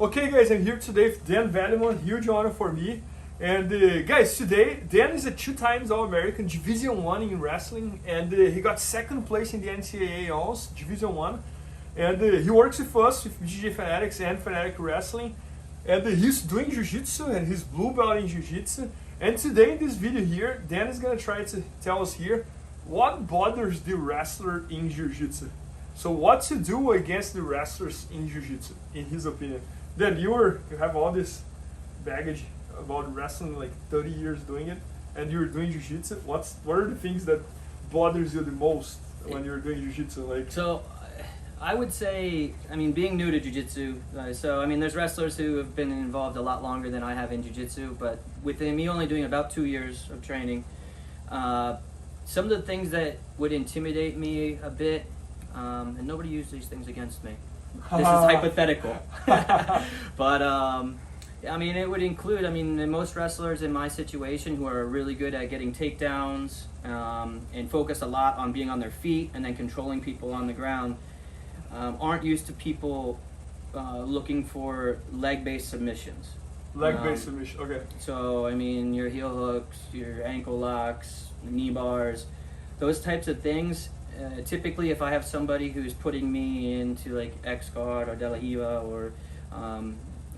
Okay guys, I'm here today with Dan Velleman, huge honor for me. And guys, today Dan is a 2 times All-American Division 1 in wrestling, and he got 2nd place in the NCAA also, Division 1. And he works with us with BJJ Fanatics and Fanatic Wrestling. And he's doing Jiu-Jitsu and he's blue belt in Jiu-Jitsu. And today in this video here, Dan is gonna try to tell us here what bothers the wrestler in Jiu-Jitsu. So what to do against the wrestlers in Jiu-Jitsu, in his opinion. Then you have all this baggage about wrestling, like 30 years doing it, and you're doing Jiu-Jitsu. What are the things that bothers you the most when you're doing Jiu-Jitsu? Like, so I would say, I mean, being new to Jiu-Jitsu, so I mean, there's wrestlers who have been involved a lot longer than I have in Jiu-Jitsu, but with me only doing about 2 years of training, some of the things that would intimidate me a bit, and nobody used these things against me. This is hypothetical. But I mean, it would include, I mean, most wrestlers in my situation who are really good at getting takedowns and focus a lot on being on their feet and then controlling people on the ground aren't used to people looking for leg-based submissions. Leg-based submission, okay. So, I mean, your heel hooks, your ankle locks, knee bars, those types of things. Typically, if I have somebody who's putting me into like X-Guard or De La Hiva or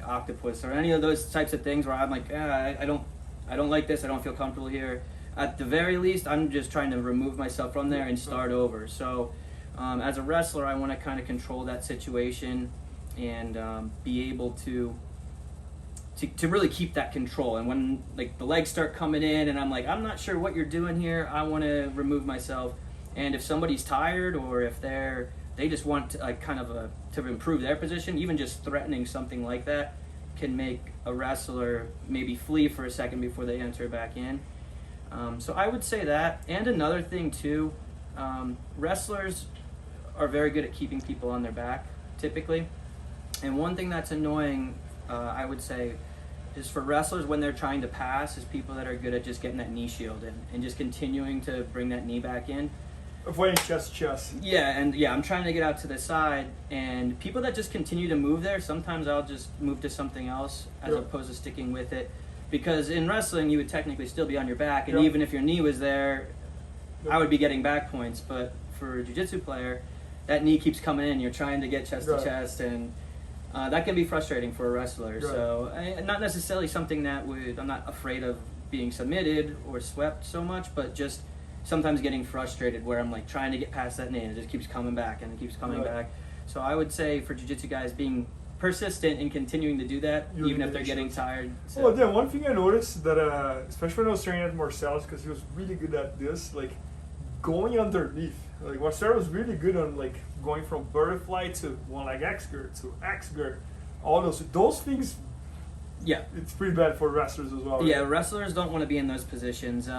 Octopus or any of those types of things where I'm like, I don't like this, I don't feel comfortable here. At the very least, I'm just trying to remove myself from there and start over. So as a wrestler, I want to kind of control that situation and be able to really keep that control. And when like the legs start coming in and I'm like, I'm not sure what you're doing here, I want to remove myself. And if somebody's tired or if they just want to, to improve their position, even just threatening something like that can make a wrestler maybe flee for a second before they enter back in. So I would say that. And another thing too, wrestlers are very good at keeping people on their back, typically. And one thing that's annoying, I would say, is for wrestlers when they're trying to pass, is people that are good at just getting that knee shield in and just continuing to bring that knee back in. Avoiding chest to chest. Yeah, and I'm trying to get out to the side, and people that just continue to move there, sometimes I'll just move to something else as opposed to sticking with it. Because in wrestling, you would technically still be on your back, and even if your knee was there, I would be getting back points. But for a jiu-jitsu player, that knee keeps coming in, you're trying to get chest to chest, and that can be frustrating for a wrestler. So not necessarily something that I'm not afraid of being submitted or swept so much, but just sometimes getting frustrated where I'm like trying to get past that knee and it just keeps coming back and it keeps coming back. So I would say for jiu-jitsu guys, being persistent and continuing to do that, even if they're getting tired. So. Well, then one thing I noticed that, especially when I was training at Marcelo's, because he was really good at this, like going underneath. Like Marcelo was really good on like going from butterfly to one leg X-guard to X-guard. All those things. Yeah, it's pretty bad for wrestlers as well. Right? Yeah, wrestlers don't want to be in those positions.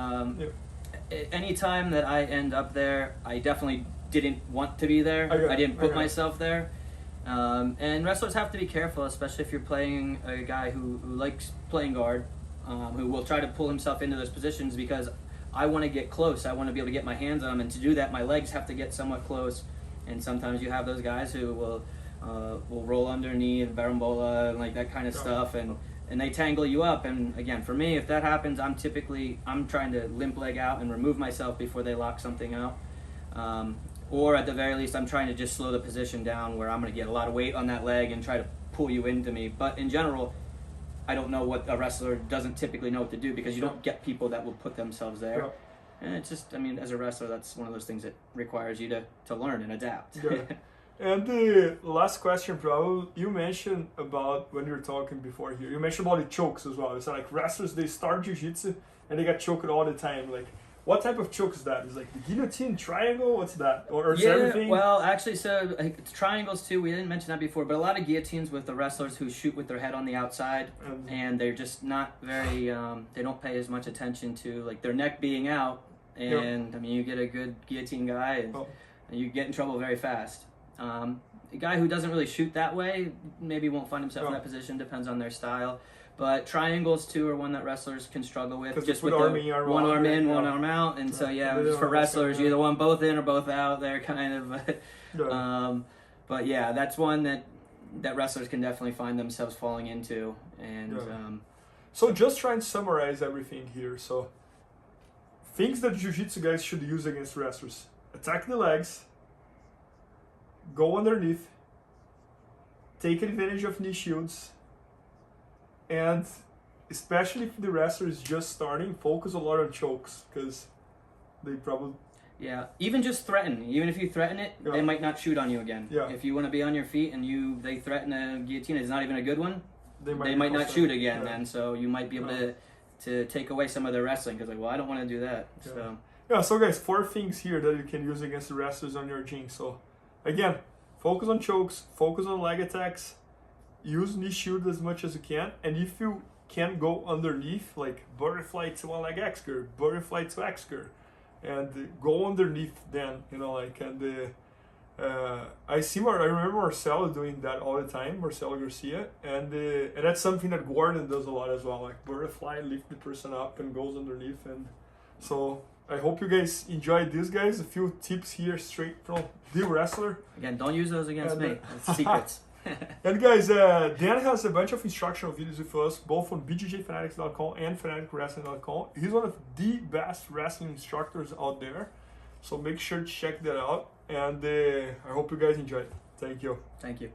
Anytime that I end up there, I definitely didn't want to be there. I didn't put myself there. And wrestlers have to be careful, especially if you're playing a guy who likes playing guard, who will try to pull himself into those positions because I want to get close. I want to be able to get my hands on him, and to do that, my legs have to get somewhat close. And sometimes you have those guys who will roll underneath, barambola, and like that kind of stuff, and they tangle you up. And again, for me, if that happens, I'm trying to limp leg out and remove myself before they lock something out. Or at the very least, I'm trying to just slow the position down where I'm going to get a lot of weight on that leg and try to pull you into me. But in general, I don't know what a wrestler doesn't typically know what to do, because you don't get people that will put themselves there. And it's just, I mean, as a wrestler, that's one of those things that requires you to learn and adapt. And the last question, probably, you mentioned about, when you were talking before here, you mentioned about the chokes as well. It's like wrestlers, they start jiu-jitsu and they get choked all the time. Like, what type of choke is that? Is like the guillotine, triangle? What's that? Or is everything? Well, actually, so it's triangles too. We didn't mention that before, but a lot of guillotines with the wrestlers who shoot with their head on the outside, and they're just not very. They don't pay as much attention to like their neck being out, and I mean, you get a good guillotine guy, and you get in trouble very fast. A guy who doesn't really shoot that way maybe won't find himself in that position, depends on their style. But triangles too are one that wrestlers can struggle with, just with one arm in, one arm out, and so for wrestlers, you either want both in or both out. They're kind of, but yeah, that's one that that wrestlers can definitely find themselves falling into. And so just trying to summarize everything here. So things that jiu-jitsu guys should use against wrestlers: attack the legs, go underneath, take advantage of knee shields, and especially if the wrestler is just starting, focus a lot on chokes, because they probably... Yeah, even just threaten. Even if you threaten it, they might not shoot on you again. Yeah. If you want to be on your feet and they threaten a guillotine, it's not even a good one, they might not shoot again then. So you might be able to take away some of their wrestling, because like, well, I don't want to do that. So guys, 4 things here that you can use against the wrestlers on your gym. So again, focus on chokes, focus on leg attacks, use knee shield as much as you can, and if you can go underneath, like butterfly to one leg X-gird, butterfly to X-gird, and go underneath then, you know, like, and I remember Marcelo doing that all the time, Marcelo Garcia, and that's something that Gordon does a lot as well, like butterfly, lift the person up and goes underneath. And so I hope you guys enjoyed this, guys. A few tips here straight from the wrestler. Again, don't use those against me. That's secrets. And guys, Dan has a bunch of instructional videos with us, both on BJJFanatics.com and FanaticWrestling.com. He's one of the best wrestling instructors out there, so make sure to check that out. And I hope you guys enjoyed. Thank you. Thank you.